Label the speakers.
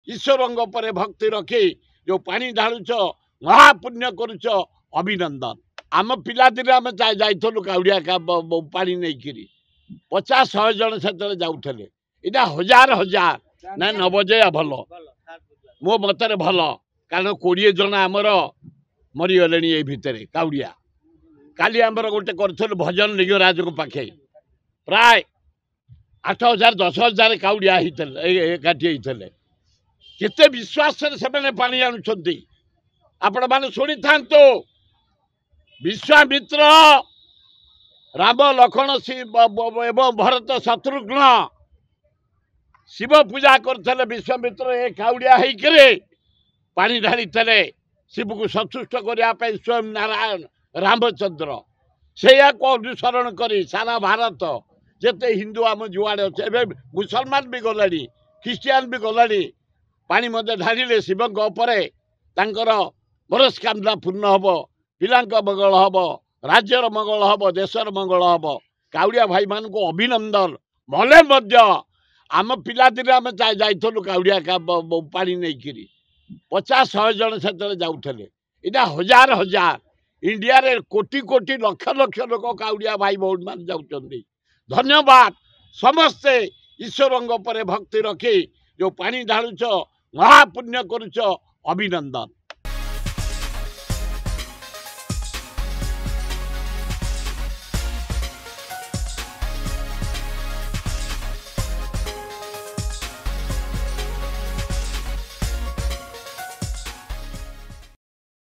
Speaker 1: ईश्वर पर भक्ति रखी जो पानी ढालुच महापुण्य करुच अभिनंदन। आम पिलादिन आम जाइलु काउड़िया पानी नहीं 50-100 जन से जाऊे इटा हजार हजार ना न बजे भल मो मतरे भल कारण 20 जन आमर मरीगले ये भितर काउड़िया काली आमर गोटे कर भजन लिंगराज को पाखे प्राय 8,000-10,000 काउड़िया एकाठी होते केते विश्वास से पानी आणुंट आपण मैंने शुणी था विश्वामित्र राम लक्ष्मण एवं भरत शत्रुघ्न शिव पूजा करते विश्वामित्र ए काउड़िया होकर पानी ढाली शिव को संतुष्ट करने स्वयं नारायण रामचंद्र से अनुसरण कर सारा भारत जिते हिंदू आम जुआड़े अच्छे मुसलमान भी गला ख्रीस्टियान भी गला पानी मत ढालिले शिव मनस्कामना पूर्ण हम पिला मंगल हम राज्यर मंगल हम देशर मंगल हम काउड़िया भाई मान को अभिनंदन भले आम पिलादिन आम जाइलु काउड़िया पानी नहीं 50-100 जन से जाऊे इटा हजार हजार इंडिया रे कोटी कोटी लक्ष लक्ष लोक काउड़िया भाई बहुत मान जाऊँच। धन्यवाद समस्ते ईश्वर पर भक्ति रखी जो पानी ढालुच महापुण्य करुच अभिनंदन।